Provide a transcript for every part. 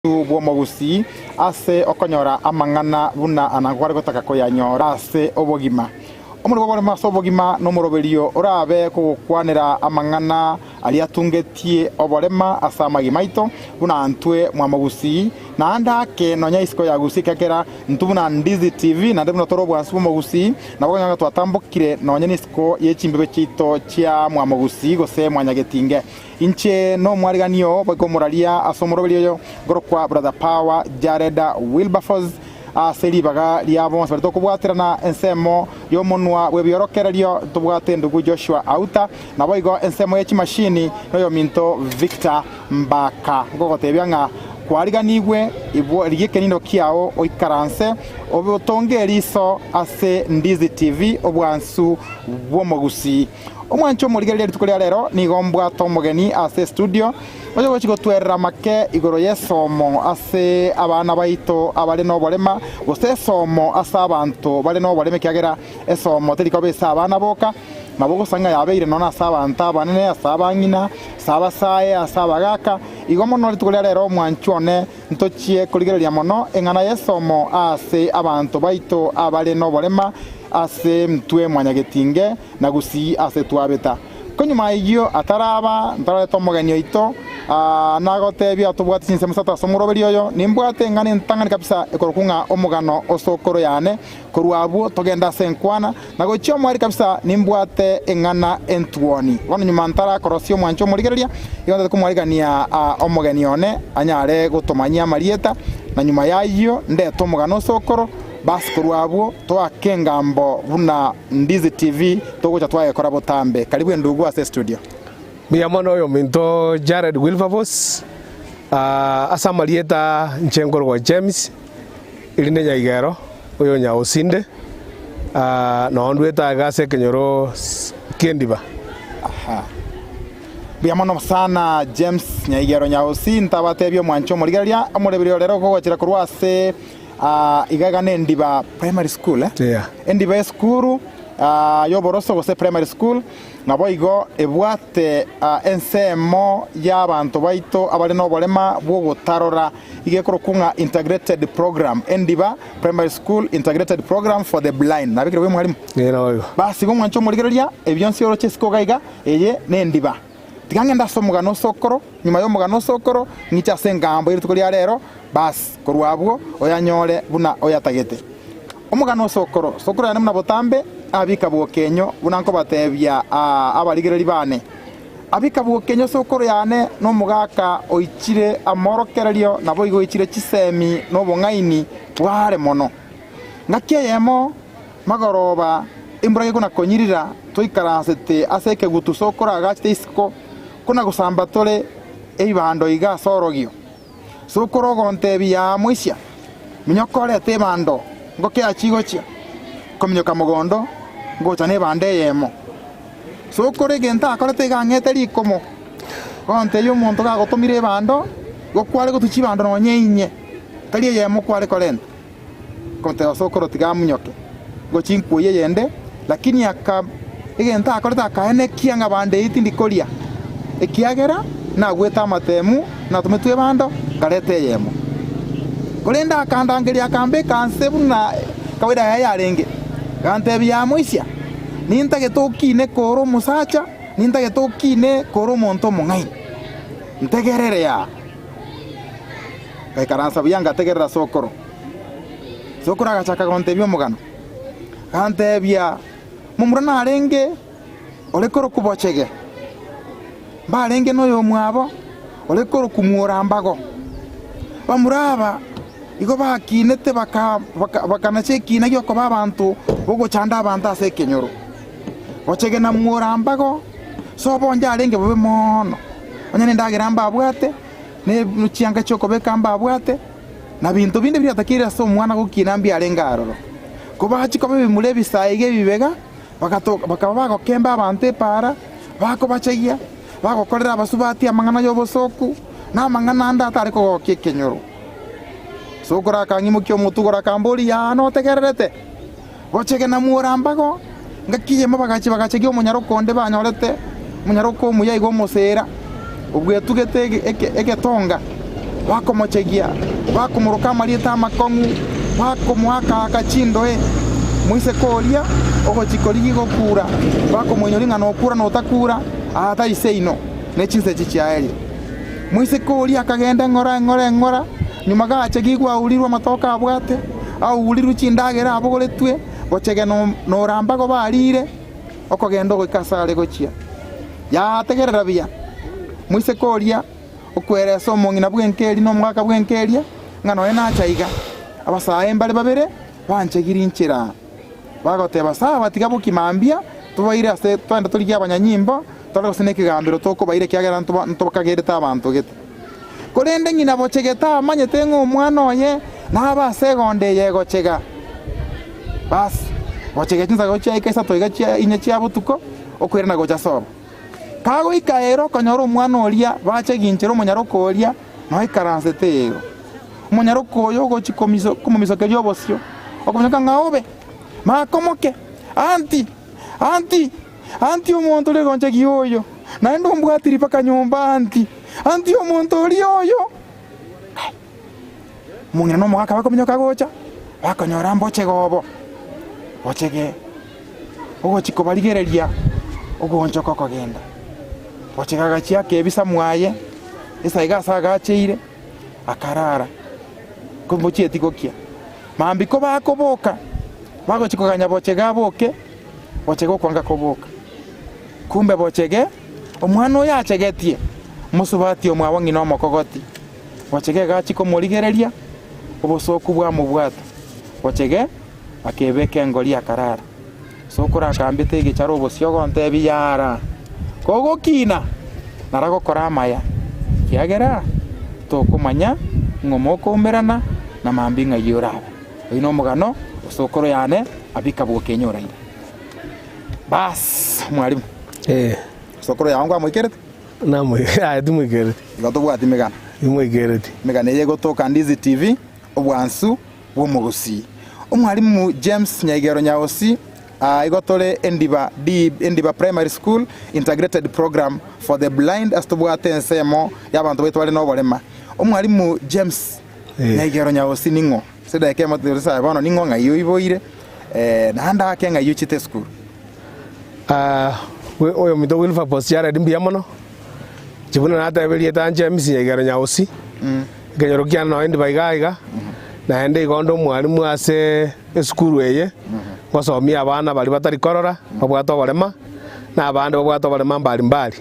bw'omugusi ase okonyora amang'ana buna anagware gotaka koyanyora ase obogima omuri bwore maso obogima n'omuroberio orabe kugukwanira amang'ana ali atungetie oborema ase amagima ito buna antwe mwamugusi naanda ke nonya isiko ya gusi kakera ntubuna Ndizi TV na ndebuna toro bwansi bw'omugusi nabo nyanga twatambukire nonya nisiko yechimbebe chito chia mwamugusi gose mwanyagetinge inche no mwariganio bagomuralia asomoroberio yo gorokwa brother Power Jared Wilberforce seri baga liabo sabato kubwatirana ensemo yo monwa webiorokererio tubwate ndugu Joshua Auta na boigo ensemo yechi machine no yo minto Victor Mbaka gogotebyanga kwariganigwe ibwo rigikenindo kiao oikaranse obotongeriso ase Ndizi TV obwansu bw'omugusi omwancho murigerere tukolia rero nigombwa tomogeni ase studio ojo gochigo twerra make igoro yesomo ase abana baito abale no borema gose somo ase abantu bale no boreme kyagera esomo teriko besa abana boka mabogo sanga yabeire nona ase abantu abanene ase abangina saba sae ase abagaka igomo no tukolia rero omwancho one ntochie kurigereria mono engana yesomo ase abantu baito abale no borema ase mtwe mwanyagetinge na gusi ase twabeta konyuma iyo ataraba ntara tomogenyo ito nagotebya tubwate sinse musata somuroberio yo nimbwate ngane ntangani kabisa ekorokunga omugano osokoro yane korwabo togenda senkwana nagochyo mwari kabisa nimbwate engana entwoni wano nyuma ntara korosio mwancho murigereria yonde kumwarigania omugeni one anyare gutomanyia marieta na nyuma yayo ndeto omugano osokoro basi kurwabo twakengambo buna Ndizi TV togocha twayekora botambe karibu ndugu ase studio miyamono yo minto Jared Wilberforce asa marieta nchengorwa James irinde nyaigero oyo nya osinde no ndweta gase kenyoro kendiba aha biyamono sana James nyaigero nya osinta batebyo mwancho murigeria amureberio rero kogochira kurwa ase igagane Ndiba primary school yeah. Ndiba school yo boroso gose primary school nabo igo ebwate ensemo y'abantu baito abali no borema bwo gutarora igekorokunga integrated program Ndiba primary school integrated program for the blind nabikire bwe mwalimu yeah, basi go mwancho murigereria ebyonsi yoro chesiko gaiga eye ne Ndiba tikangenda somugano sokoro nyuma yo mugano sokoro ngicha sengambo iri tukolia rero bas korwabwo oyanyore buna oyatagete omugano sokoro yana muna botambe abika bwokenyo bunanko batebya abaligereri bane abika bwokenyo sokoro yane no mugaka oichire amorokererio nabo igo ichire chisemi no bongaini tware mono ngakiyemo magoroba imburage kuna konyirira toikaransete aseke gutu sokoro agachite isiko kuna gusamba tole eibando iga sorogio sokoro gontebi ya mwisha minyokore te bando ngoke achigochia kominyoka mugondo ngocha ne bande yemo sokore genta akorete gangete likomo gonte yo muntu ga gotomire bando gokwale gotuchi bando no nyeinye tali yemo kwale korenta konte sokoro tigamunyoke gochinkuye yende lakini aka igenta akorete akaene kianga bande itindikoria ekiagera na gweta matemu na tumetwe bando karete yemo kolenda akandangeria kambe kansebu na kawida ya renge kante bya muisha nintage tokine koro musacha nintage tokine koro monto mongai ntegerere ya kai karansa byanga tegerera sokoro agachaka konte byo mugano kante bya mumurana renge ole koro kubochege barenge no yo mwabo ole koro kumurambago bamuraba igo bakinete bakanache kinagyo ko babantu bogo chanda abantu ase kenyoro ochege na murambago so bonja arenge bobe mono onyane ndagiramba abwate ne nuchianga choko bekamba abwate na bintu binde biri atakira so mwana gukinambi arenga aroro ko bachi ko bimule bisaige bibega bakaba bakemba abantu para bako bachegia bagokorera abasubati amangana yo bosoku na mangana anda atariko kekenyoro sokora kangimukyo mutugora kamboli ya no tegererete bochege na murambago ngakiye bagache gyo munyarokonde banyorete munyaroko muyayigo musera ubwo tugete eketonga bakomochegia bakomuruka marieta amakongu bakomuaka akachindo mwise koria ogochikori gokura bakomunyori ngano okura no takura atari seino nechinse chichiaeri mwise koria akagenda ngora nyuma gache gigwa urirwa matoka abwate au uliru chindagera abogoretwe gochege no ramba go barire okogenda goikasare gochia ya tegerera bia mwise koria okweresa omongina bwenkeri no mwaka bwenkeria ngano ena chaiga abasae mbale babere wanchegiri nchira bagoteba saa batiga bukimambia tubaire ase twanda turigia abanyanyimbo tore gosene kigambiro toko baire kiagera ntobakagereta abantu gete korende ngina bochegeta amanyete ng'omwana oye nabase gonde yegochega bas bochegetinza gochia ikaisa toiga chia inya chia butuko okwirana gocha soba kago ikaero konyoro omwana oria bacheginchero omonyaroko oria no ikaranse tero omonyaroko oyo gochikomiso komomisokerio obosio okomanyaka ng'aobe makomoke anti omonto ore gonchegi oyo naende ombwatiri paka nyomba anti omonto ori oyo mung'ina nomogaka bakominyoka gocha bakonyora mbochega obo bochege ogochiko barigereria ogonchoka okogenda bochega gachia kebisa mwaye esaiga asa gacheire akarara kombochieti gokia mambiko bakoboka bagochikoganya bochega boke bochega okwanga koboka kumbe bochege omwana oyo achegetie musubati omwabo ng'ina omokogoti bochege gachiko morigereria obosoku bwamobwata bochege akebeka engori akarara sokora akambete egecharo obosio gontebi yara kogokina naragokora amaya kiagera tokomanya ng'omo okomerana na mambi ng'ai orabe oyo no omogano osokoro yane abika bwokenyoraire bas mwalimu sokoro yangu amoikerete timwikerete igatobwati megana imwikerete megana yegotoka Ndizi TV obwansu bwomogosi omwalimu James Nyaigero Nyaosi igotore Endiba Primary School Integrated Program for the Blind astobwate ensemo y'abantu baitwale n'oborema omwalimu James Nyaigero Nyaosi ningo sedeke maturisa bano ningo ng'ayo iboire nanda ake ng'ayo chite school oyo mito Wilberforce Jared mbiamono chibuna nateberie ta James Nyaigero Nyaosi kenyorokia no Endiba igaiga naende igondo mwalimu ase esukuru eye gosomia abana bari batari korora babwata oborema na abandi babwata oborema mbali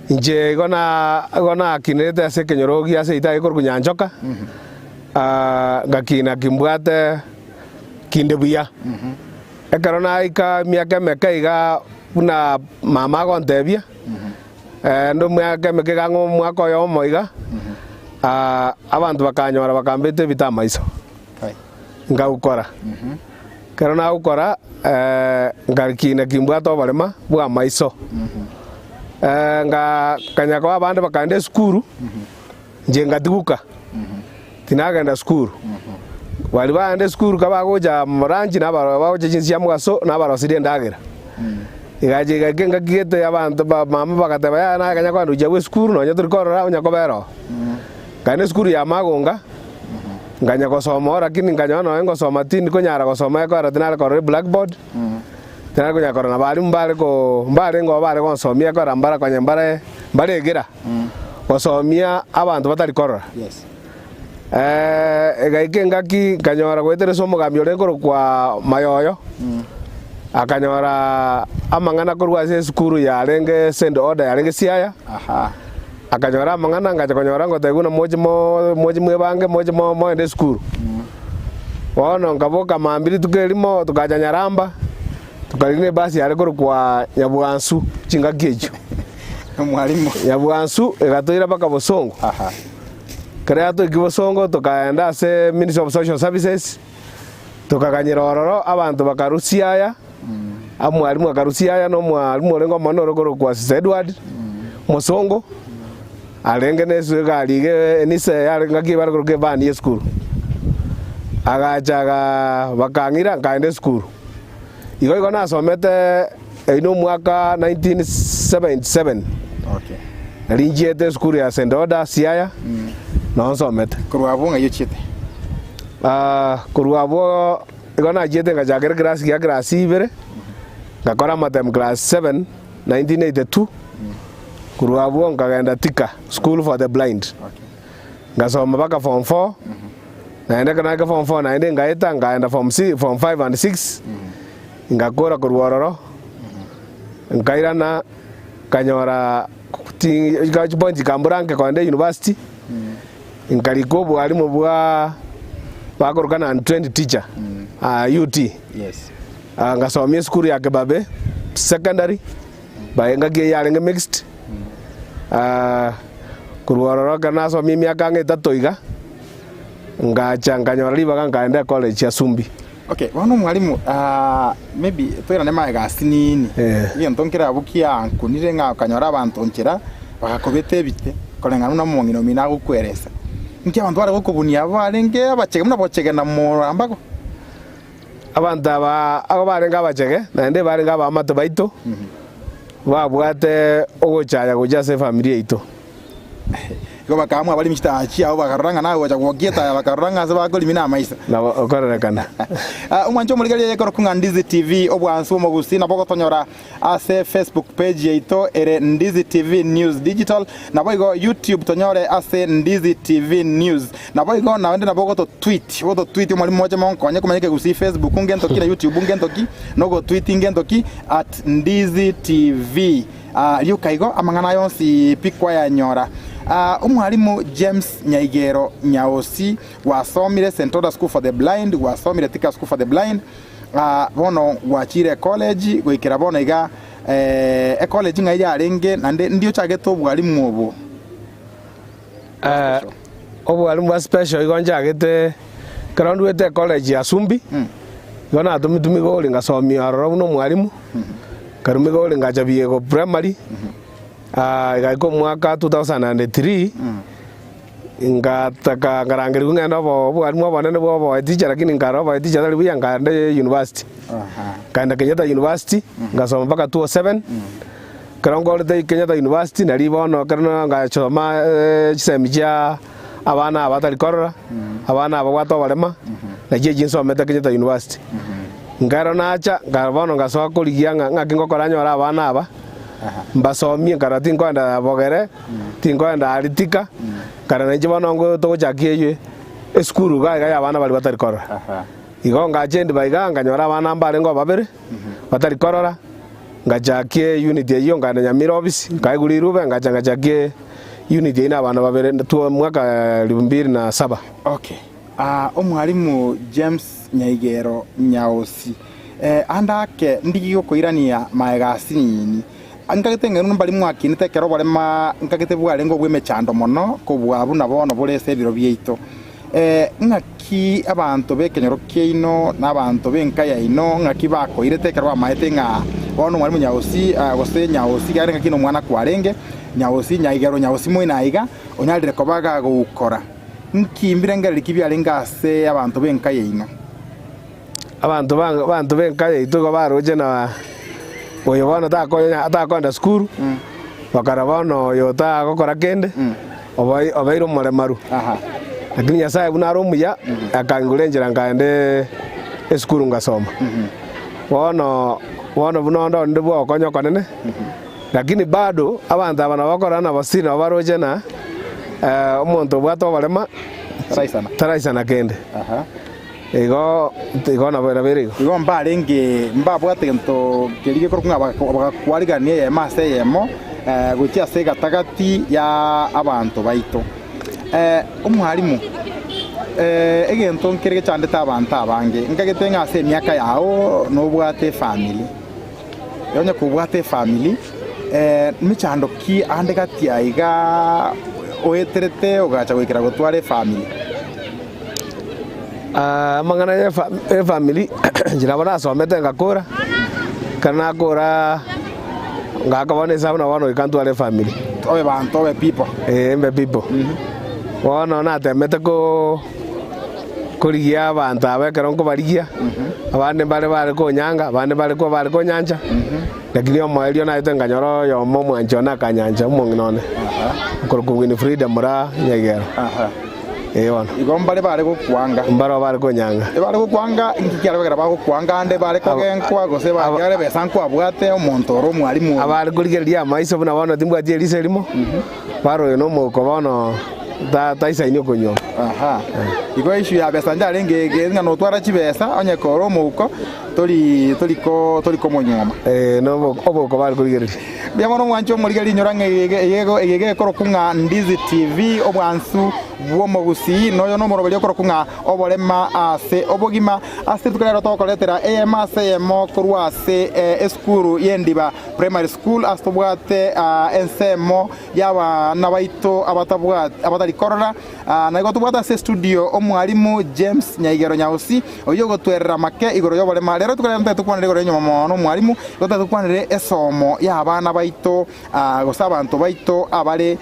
inje gona akinete ase kenyorogia ase itae korugunyanchoka ngakina kimbwate kinde buya ekero naika miaka emeka iga buna mama gontebia ndo miaka emeka iga mwaka oyo omoiga abantu bakanyora bakambete bita maiso ngaukora kero naukora ngakina kimbwata oborema bwa maiso nga kanyako abandi bakande skuru nje ngatiguka tinagenda skuru wali baende skuru kabagoja moranji nabagoja jinsi ya mugaso nabarosire ndagera igaje gakenga kigete abantu mama bakateba ya na kanyako andu jawe skuru no nyaturi korora unyakobero kane skuru ya magonga nganya gosoma lakini nganya no ngosoma tindi konyara gosoma ko ratinara ko blackboard tena kunya korona bali mbale ngo bale gonsomia ko rambara kwanya mbare egera gosomia abantu batari korora yes egaikenga ki kanyora gwetere somo gambio rengoro kwa mayoyo akanyora amangana korwa se skuru ya renge send order ya renge siaya akanyora amangana ngacha konyora ngoteguna moji mwebange moji mo ende skuru wono ngaboka mambiri tukelimo tukajanya ramba tukaline basi yale kwa Nyabwansu chinga kejo mwalimu Nyabwansu egatoira baka bosongo kreato kibosongo tukaenda se Ministry of Social Services tukaganyira ororo abantu bakarusiaya amwalimu akarusiaya no mwalimu orengo manoro kwa Edward Mosongo alenge nesu galige enise yarenga kibara kuruke bani ye school agachaga bakangira kaende school igo nasomete ino mwaka 1977 okay narinjiete skuru ya St. Oda Siaya no nsomete Korwabo ngayochete. kurwabo igona jiete ngachakere class ya class 2 ngakora matem class 7 1982 kurwabo ngagenda Tika School for the Blind ngasoma mpaka form 4 naenda kana form 4 naenda ngaita ngaenda form 5 and 6 ngakora kurwororo nkairana kanyora point kamburange kwende university nkariko bwalimu bwa bakorukana 20 teacher UT Yes. ngasomie skuru ya Kebabe secondary baenga ge yarenge mixed kurwororo kana somie miaka ngetatu iga ngachanganyora libaga ngaenda college ya Sumbi. Okay, wano mwalimu maybe twera nema gasi nini. Iyo ntonkera bukia nkunire nga kanyora abantu nkira bakakobete bite kolengana na mongino mina gukweresa. Nki abantu bari gukubunia abarenge abachege muna bochege na murambako. Abantu abo barenga abachege nande barenga abamato baito. Babwate ogochaya kujase familia ito. Iko bakamwa bali mishtachi abo bakaranga nawe wacha kuogeta bakaranga se bakoli mina maisa. Na okorekana. Umwancho muligali yekoro kunga Ndizi TV obwansu mu busina boko tonyora ase Facebook page yeito ere Ndizi TV News Digital na boigo YouTube tonyore ase Ndizi TV News na boigo na wende na boko to tweet mwalimu moja monko anye kumanyike gusi Facebook ungento ki na YouTube ungento ki nogo tweet ngento ki at Ndizi TV yukaigo amangana yonsi pikwa ya nyora. Umwalimu James Nyaigero Nyaosi wasomire St. Oda School for the Blind, wasomire Tika School for the Blind, bono wachire college gwikira bono iga college ngaija arenge nande ndio chageto bwalimu obo. Obwalimu wa special igonja agete karondwete college ya Sumbi. Gona atumitumigo goli ngasomia aroro no mwalimu. Karumigo goli ngajabie go primary. Gaiko mwaka 2003 ngataka ngarangeri kungenda bo alimu abanene bo teacher lakini ngarova teacher ali buya ngande university kanda Kenyatta University ngasoma mpaka 2007 karongole te Kenyatta University nali bono karno ngachoma chisemija abana abatali korora abana abagwato barema naje jinsomete Kenyatta University ngaro nacha ngabono ngasoka kuligia ngakingokora nyora abana aba mbasomie karati ngoenda bogere tingoenda alitika karana jibono ngo to jakiye eskuru ga abana bali batari korora igonga jendi baiga nganyora abana mbale ngo babere batari korora ngajakie unit yeyo ngana nyamira office ngaiguri rube ngajanga jakie unit ina abana babere tu mwaka 2007. Okay. Umwalimu James Nyaigero Nyaosi andake ndigiko koirania maegasi nini angagite ngenu mbali mwakinite kero barema ngagite bwarengo bwemechando mono kubwabu nabono burese biro byeito ngaki abantu bekenyoro kino nabantu benkaya ino ngaki bakoirete kero amaete nga bono mwalimu Nyaosi gose Nyaosi gare ngakino mwana kwarenge Nyaosi Nyaigero Nyaosi moinaiga onyalire kobaga gukora nkimbire ngari kibyalengase abantu benkaya ino abantu benkaya ito go baroje na oyo bono atakonda skuru bakarabono yo ta gokora kende obairo maremaru lakini nyasaye bunaro muya akangulenjera ngande skuru ngasoma bono bunondo ndibwo okonyo konene lakini bado abantu abana bakora na basina baroje na omonto bwato barema taraisana kende Ego na vera verigo. Ego mbarenge mbabwate gento kerige korunga bakwariganie ya mase yemo gutia se gatagati ya abantu baito. Umwalimu egento nkerege cyane tabanta abange ngagete ngase myaka yawo no bwate family. Yonya kubwate family michando ki ande gati aiga oeterete ogacha gwikira gutware family. Mangana ya family jira bana somete ngakora kana kora ngakabone sabuna wano ikantwale family owe bantu owe people mbe people wana na temete ko kurigia abantu abekero nko barigia abande bale ko nyanga abande bale ko nyanja lakini omoerio na ite nganyoro yo mwancho na kanyanja umonginone kurukungini freedom ra nyegero ewana igomba bale ko kwanga mbaro bale ko nyanga bale ko kwanga ingikiara bagera ba ko kwanga ande bale ko genkwa gose ba yare besanko abwate omonto ro mwalimu abale kurigeria maiso buna bono timbwati eliselimo baro yo no moko bono taisa inyo kunyo igo ishu ya besa njale ngenge ngano twara chibesa onye koro muko toliko monyoma no oboko bali kurigeria biamono mwancho murigeri nyorange egege koro kunga Ndizi TV obwansu bwomo gusi noyo no morobeli koro kunga obolema ase obogima ase tukalero tokoletera AMSM kurwa ase eskuru yendiba primary school astobwate ensemo yaba nabaito abatari korora na igotubwata ase studio omwalimu James Nyaigero Nyausi oyo gotwerera make igoro yobolema lero tukalero tukwanire igoro nyoma mono mwalimu gotatukwanire esomo yabana baito gosaba abantu baito abale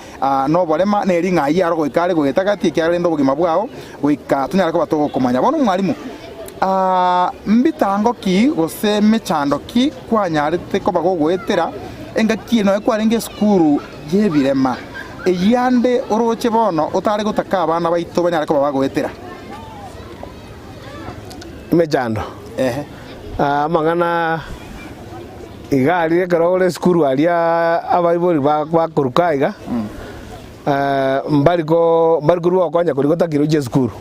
no bolema neringa yaro goikare gogetagati kyarendo bugima bwao goika tunyara ko batogo komanya bono mwalimu mbitango ki gose mechando ki kwanyarite ko bagogwetera engaki no ekwarenge skuru yebirema eyande oroche bono utari gutaka abana baito banyara ko bagogwetera mechando mangana igari karole skuru alia abaibori bakurukaiga mbariko ruwa kwanya kurigota kiroje skuru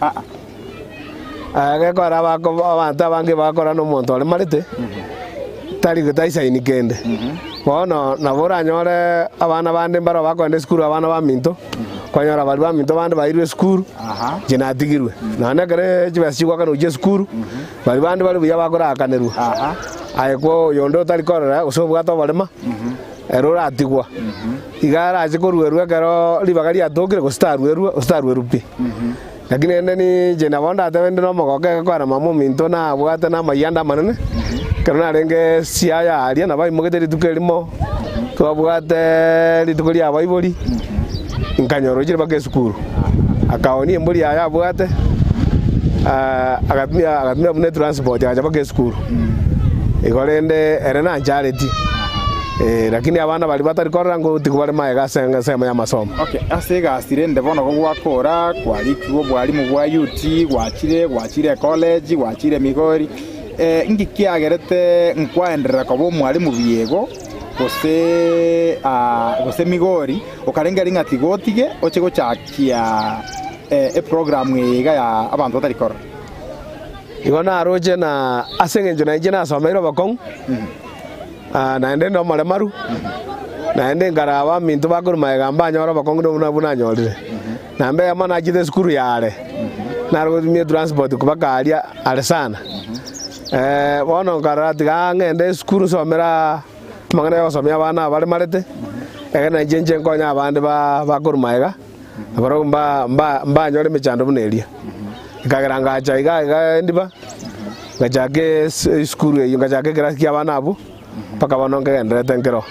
agakora abantu abange bakora no muntu ole marite tari gutaisa inikende bono nabora nyore abana bande mbaro bakwende skuru abana ba minto kwanyora bali ba minto bande bairwe skuru jina tigirwe nane kare chibasi kwa kana uje skuru bali bande bali buya bakora akanerwa ayeko yondo tari korera usobwato balema erora atigwa igara ajikorwerwe karo libagari atokire gustarwerwe rupi lakini endeni jena bonda atende no mogoke kwa mamo minto na bwate na mayanda manene kana renge siaya aria na bai mogete ritukelimo twabwate ritukuri abaibori nkanyoro jire bage skuru akaoni embori aya bwate agatmia bune transport aja bage skuru igorende erena njareti lakini abana bali batari korra ngo tikubale maega senga sema ya masomo asega asirende bono ko gwakora kwari kibo bwalimu bwa UT gwachire college gwachire Migori ngikiagerete nkwaenderera ko bo mwalimu biego gose Migori ukarenga ringa tigotige oche gochakia program yega ya abantu batari korra igona aroje na asengenjo na injina somairo bakong naende no malemaru naende ngarawa mintu bakuru maegamba nyora bakongo no buna nyorire nambe amana jide skuru yare naro mi transport kubaka aria aresana bono ngarati ngende skuru somera mangana yo somya bana bale marete egena jenje nkonya abande bakuru maega abaro mba nyore mechando buneria ikageranga acha iga ndiba ngajake skuru yo ngajake grasi abana abo paka banonge endrete nkero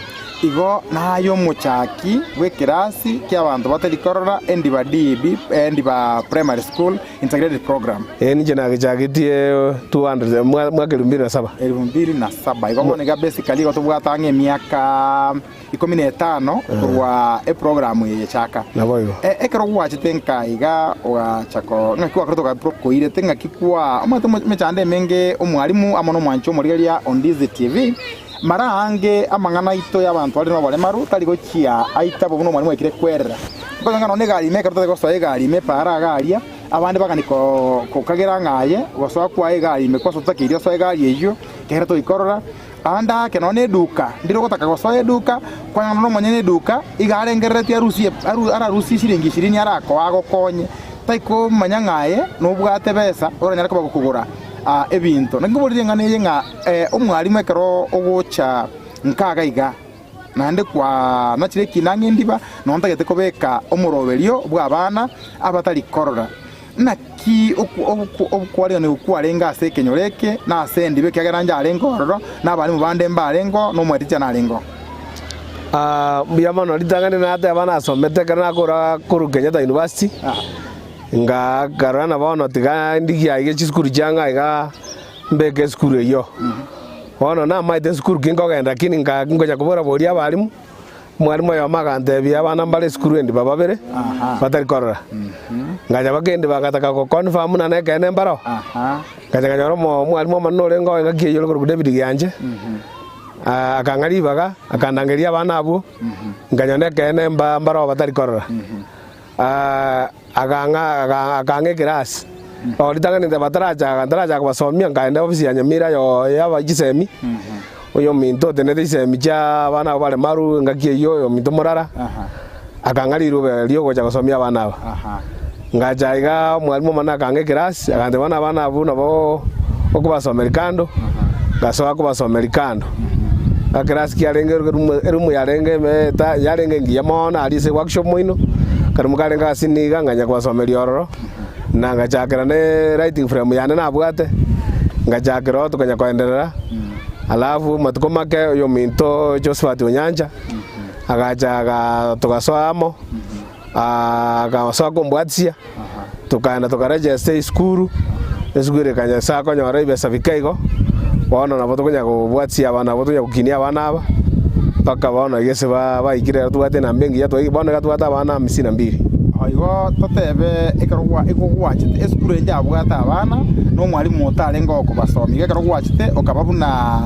igo nayo muchaki we kirasi ky'abantu batari korora endiba DB endiba primary school integrated program nje na gichagitie 200 mwaka 2007 igo monega basically go tubwatange miaka 15 kwa program ye chaka naboigo ekero gwachitenka iga wa chako ngakwa krotoka proko ile tenga kikwa amato mechande menge omwalimu amono mwancho murigeria on Ndizi TV mara ange amangana ito y'abantu bari no balemaru tari gochia aita bono mwalimu ekire kwerera banga no negari me karto goso egari me para garia abandi baganiko kokagera ngaye goso kwa egari me koso takirio so egari eyo kera to ikorora anda ke no ne duka ndiro gotaka goso eduka kwa no monyene duka igare ngerete arusi ararusi shiringi 20 arako agokonye taiko manyangaye no bwate besa oranyara ko bagukugura ebinto nangibulire ngane nga omwalimu ekero ogocha nkaga iga nande kwa nachire kinange ndiba nontagete kobeka omoroberio bwa bana abatari korora naki okwari ne ukwarenga ase kenyoreke na ase ndibe kyageranja arengo roro nabalimu bande mbarengo no mweticha narengo mbiyamano litangane na ate abana asomete kana kora kuru Kenyatta University nga karana bono tiga ndigia ige chiskuru changa iga mbeke skuru yo bono na maite skuru kingo genda kini nga ngoja kubora boria balimu mwalimu yo magantebia abana mbale skuru endi bababere batari korora ngaja bagende bagataka ko confirm na neke nembaro ngaja nyoro mwalimu manore ngo ngakie yo ko David Gyanje akangari baga akandangeria abana abo ngaja neke nemba mbaro batari korora akange class olitanga ninde bataraja kubasomia ngaenda ofisi ya Nyamira yo yabagisemi uyo minto tenete isemi cha bana bale maru ngakie yo minto morara akangari rube lyo goja gusomia bana aba ngaja iga mwalimu mana akange class akande bana abo nabo okubasomera kando gasoa kubasomera kando class kiarenge erumu yarenge meta yarenge ngiya mona alise workshop moino karumukarenga siniga nganya kubasomera ororo na ngachakira ne writing frame yana nabwate ngachakira tukanya kuendelea alafu matuko make yo minto Josephat Onyanja agachaga tugasoamo agasoa kumbwatsia tukaenda tukaregister skuru esugure kanya sako nyora ibesa vikaigo bono nabo tukunya kubwatsia abana bo tunya kukinia abana aba paka bono igese baikire tuwate na mbengi yatwa bono gatwata abana 52 aigo totebe ikogwachite esukuru enjabwata abana no mwalimu otare ngoko basomi gekarogwachite okababuna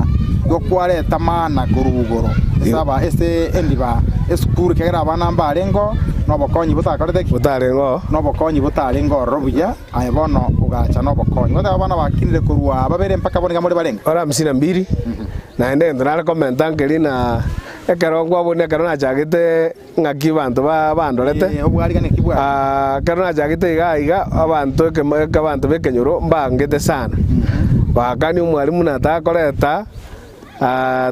gokwareta mana kurubugoro saba ese endiba esukuru kegera abana mbarengo no bokonyi butakorete butarengo no bokonyi butarengo robuya ayebono ugacha no bokonyi bata abana bakinire kurwa babere mpaka boneka muri barenga ora 52 na ende ndara komenta ngelina ekerongwa bone karona chagite ngaki bantu bandorete obwari gane kibwa karona chagite iga abantu abantu bekenyoro mbangete sana bakani umwalimu natakoreta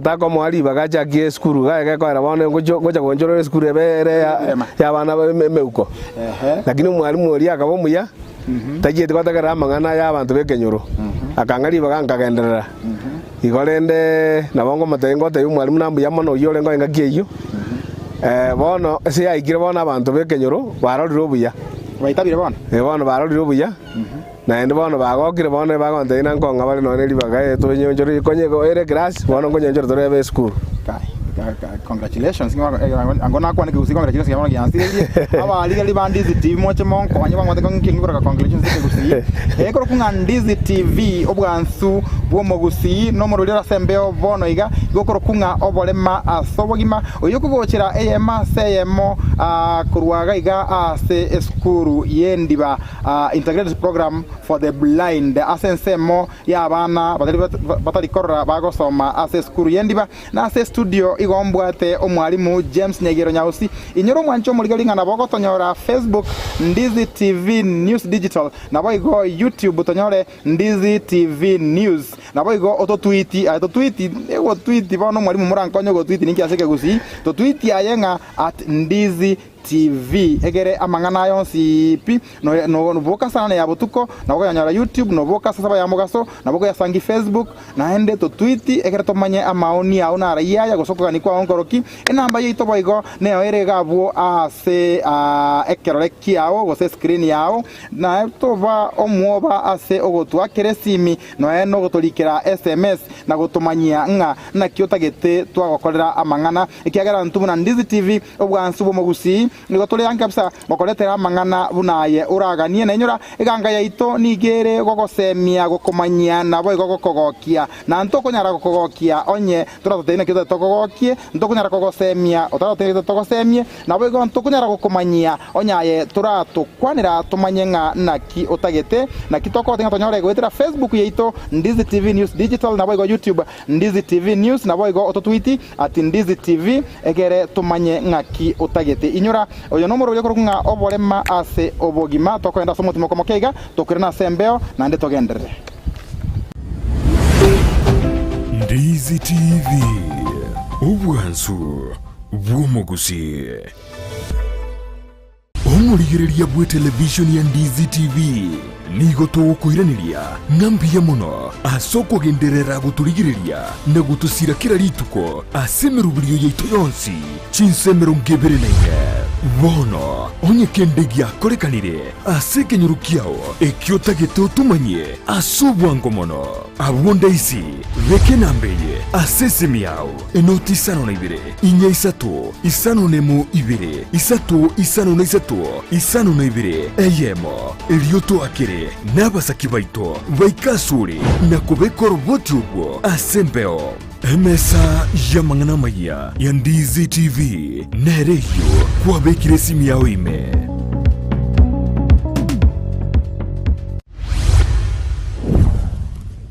tako mwali bagacha kie skuru ga kwara bone ngoja gonjoro skuru ebere ya bana meuko lakini umwalimu ori akabomuya tajete kwatakara amangana ya abantu bekenyoro akangari bagankagenderera igorende nabongo matengo te umwalimu nambu yamono yore ngo ngakie iyo bono ese yaikire bona abantu bekenyoro baroriro buya baitabire bona bono baroriro buya na ende bono bagokire bono bagonte ina nkonga bari no neri bagaye to nyonjoro konye go ere class bono ngonyenjoro to rebe school congratulations angona kwa nikusi congratulations yamona gyansirie aba ali bandizi TV moche monko wanywa ngwate ngingura congratulations kusi ekoro kunga ndizi TV obwansu bwomogusi no murulira sembeo bono iga gokoro kunga obolema asobogima oyokugochera EMA seyemo kurwaga iga ase eskuru yendiba integrated program for the blind asensemo ya bana batali korra bagosoma ase eskuru yendiba na ase studio igombwate omwalimu James Nyegero Nyausi inyoro mwancho muligalinga na boko tonyora Facebook Ndizi TV News Digital na boigo YouTube tonyore Ndizi TV News na boigo auto tweet ego tweet bono mwalimu murankonyo go tweet ninki aseke gusi to tweet ayenga @Ndizi TV egere amangana yonsi pi no boka sana ya botuko na boka nyara YouTube no boka sasa ya mugaso na boka ya sangi Facebook na ende to tweet egere to manye amaoni ya una raia ya gosoko gani kwa onkoroki enamba yito boigo ne ere gabo ase ekerole kiao go se screen yao na to va omuoba ase ogotwa keresimi no eno gotolikira SMS na gotomanyia nga na kiotagete twagokorera amangana ikiagara ntubuna Ndizi TV obwansu bomogusi nigo tuli ankapsa bakoletera mangana bunaye uraganie na inyora iganga yaito nigere gogosemia gokomanyia nabo igogokogokia na ntoko nyara gokogokia onye turatotene kito tokogokie ntoko nyara gogosemia otaratotene kito tokosemie nabo igo ntoko nyara gokomanyia onyaye turatokwanira tumanyenga naki otagete na kitoko tenga tonyore gwetera Facebook yaito Ndizi TV News Digital nabo igo YouTube Ndizi TV News nabo igo ototweet @Ndizi TV egere tumanye ngaki otagete inyora oyo nomoro yako kunga obolema ase obogima tokoenda somotimo komokeiga tokirana sembeo na nde togendere Ndizi TV obwansu bwomogusi omurigiriria bwe television ya Ndizi TV nigo tugukwiraniria ng'ambia muno asoko genderera guturigiriria na gutusira kira rituko asemerubirio yaitu yonsi chinsemero ngebere naine bono onye kende giakorekanire asekenyuru kiao ekiotagete utumanye asubwango mono abunda isi reke nambeye asesemi yao enoti isano na ibere inya isatu isano nemu ibere isatu isano na isatu isano na ibere eyemo elioto akere n'abasaki baito baikasuri na kubekora ubuti ubwo asembeo emesa y'amangana maya ya Ndizi TV nereyo kwabekire simu yawe ime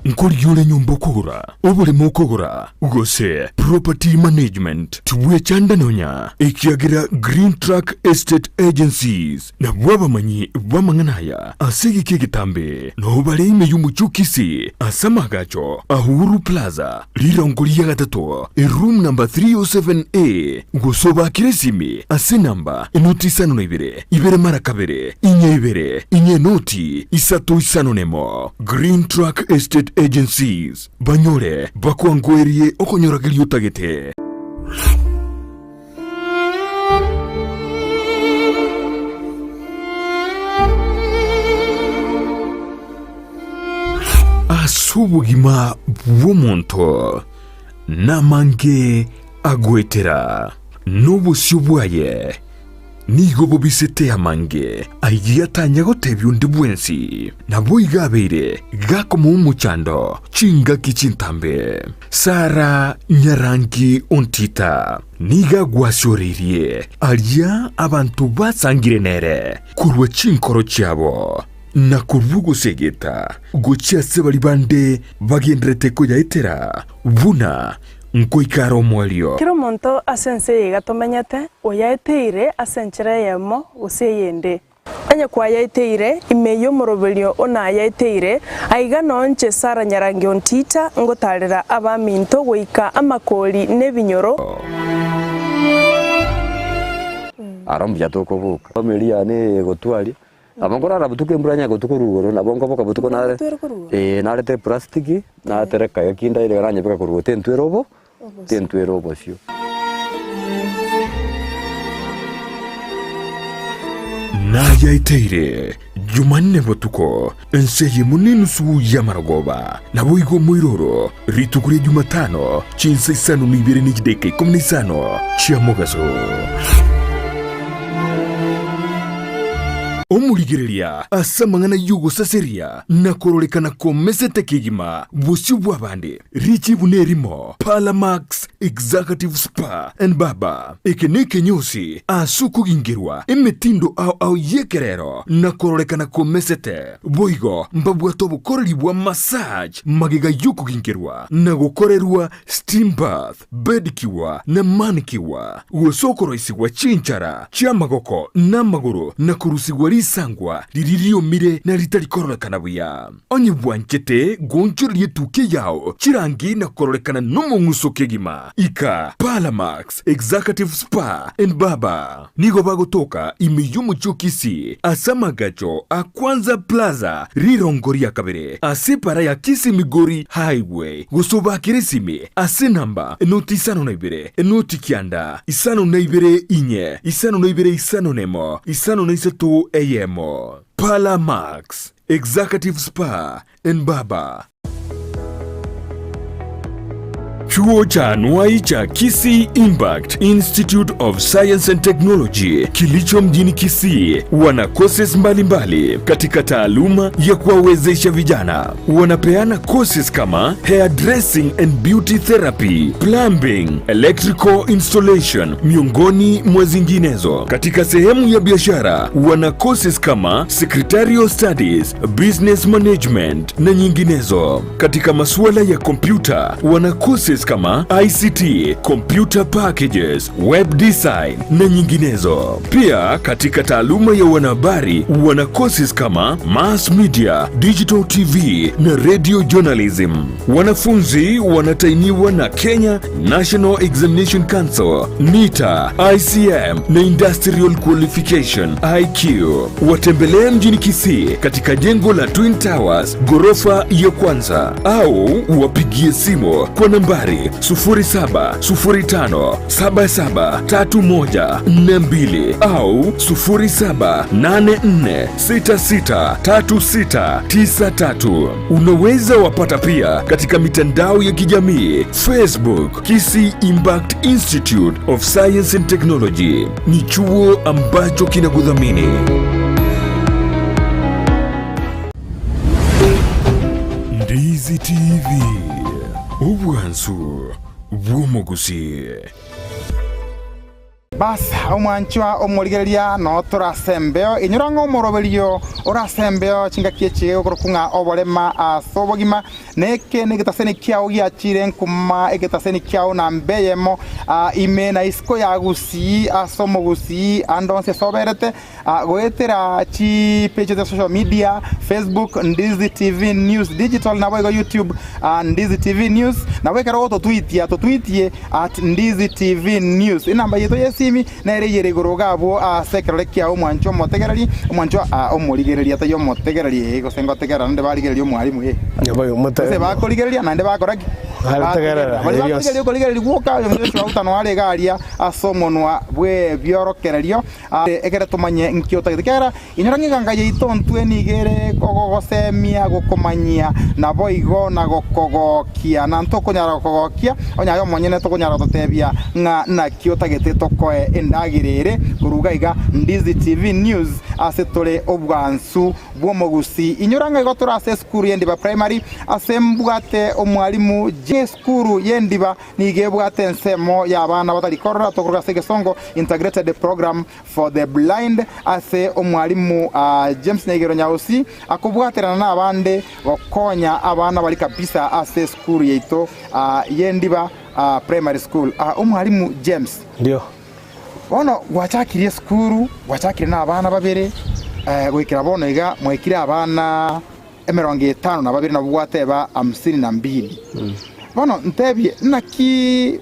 nkuriole nyumba okogora oburemu okogora gose property management tubwechandanonya ekiagira Green Track Estate Agencies na bwabamanyi bwamang'anaya asegike gitambe nobale ime y'umuchukisi asamagacho Ahuru Plaza rirongoriya gatatu room number 307A gusobakire simi ase namba enoti isano na ibere mara kabere inye noti isatu isano nemo Green Track Estate Agencies banyore bakwangwerie okonyoragirio tagete asubugima bw'omuntu namange agwetera n'obusyo bwaye nigo bubisete amange aigiyatanya gotebya undi bwensi nabwo igabeire gakoma umuchando chinga kichintambe Sara Nyarangi Ontita niga gwasyorerie alia abantu basangire nere kurwa chinkoro cyabo na kuvugo segeta gochiase bali bande bagendrete ko yaitera buna nkoikaro mwalio kiro monto asense yega tomenyete oyaeteire asenchire yemo useyende anya kwa yaeteire imeyo morobelio ona yaeteire aiga nonche Sara Nyarangi Ontita ngotarira abaminto goika amakoli nebinyoro arambya tokobuka familia ne gotwali abangora rabutuke mburanya gotukurugoro nabongo boka butuko nare narete plastiki na tereka yakinda ile garanya beka kurugo tentuerobo sio na yaiteire Jumanne botuko enseye munini su yamaragoba nabo igo mwiroro ritukure Jumatano chinsa isano nibere nikideke komunisano chiamogaso omurigiriria asamangana yugo saseria nakorolekana komesete kigima busyu bwabande richi bunerimo Palamax Executive Spa and Baba ekeneke nyosi asuku gingirwa emetindo au yekerero nakorolekana komesete boigo mbabwato bukorelibwa massage magiga yuko gingirwa nagokorerwa steam bath bedikiwa na manikiwa usokoro isigwa chinchara chiamagoko namaguru nakurusigwa sangwa liririo mire na litali korolekana buya onye bwanchete gonchori yetuke yao chirangi na korolekana nomo ngusoke gima ika Palamax Executive Spa and Baba nigo bagotoka imiyumu chukisi asamagacho akwanza plaza rirongoria kabere asepara ya kisi migori highway gusoba kirisimi ase namba enoti isano na ibere enoti kianda isano na ibere inye isano na ibere isano nemo isano na isatu eyemo Palamax Executive Spa and Baba. Chuo cha anuai cha Kisii Impact Institute of Science and Technology kilicho mjini Kisii wana courses mbalimbali katika taaluma ya kuwawezesha vijana. Wanapeana courses kama hairdressing and beauty therapy, plumbing, electrical installation miongoni mwa zinginezo. Katika sehemu ya biashara wana courses kama secretarial studies, business management na nyinginezo. Katika masuala ya kompyuta wana courses courses kama ICT, computer packages, web design na nyinginezo. Pia katika taaluma ya wanahabari wana courses kama mass media, digital TV na radio journalism. Wanafunzi wanatainiwa na Kenya National Examination Council, NITA, ICM na Industrial Qualification IQ. Watembelee mjini Kisii katika jengo la Twin Towers ghorofa ya kwanza, au wapigie simu kwa nambari 0705773142 au 0784663693. Unaweza wapata pia katika mitandao ya kijamii Facebook, Kisii Impact Institute of Science and Technology. Ni chuo ambacho kinakudhamini. Ndizi TV, obwansu bw'omugusi. Bas omwanchwa omurigeria no turasembeo inyurango moroberio orasembeo chingakie chige kurukunga obolema asobogima neke negitaseni kiao giachire nkuma egitaseni kiao na mbeyemo ime na isko ya gusi asomogusi andonse soberete goetera chi page de social media Facebook Ndizi TV News Digital na boy YouTube Ndizi TV News na weka roto tweetie at Ndizi TV News inamba yeto yesi na ereyere gorogabo asekere kia omwancho motegereri omwancho omurigereria tayo motegereri gosengo tegera nde barigereria omwarimu yabayo mota se bakorigereria nande bakoraki tegerera barigereria korigereria gwoka yomesho utano wale garia asomonwa bwe biorokererio egere tumanye nkio tagitekera inyorangiganga yeito ntwenigere gogosemia gokomanyia na boigo na gokogokia na ntokonyara gokogokia onyayo monyene tokonyara totebia nga na kio tagete tokoe endagirire kurugaiga Ndizi TV News asetore obwansu bwomogusi inyuranga igotora ase skuru yendiba primary asembugate omwalimu je skuru yendiba nigebugate ensemo y'abana batalikorora tokuruga segesongo integrated program for the blind ase omwalimu James Negero Nyausi akubwaterana n'abande bakonya abana bali kabisa ase skuru yeito yendiba primary school omwalimu James ndio ono gwachakirie skuru gwachakire n'abana babere gwikira bono iga mwekire abana 52 na babere na bwateba 52 bono ntebye naki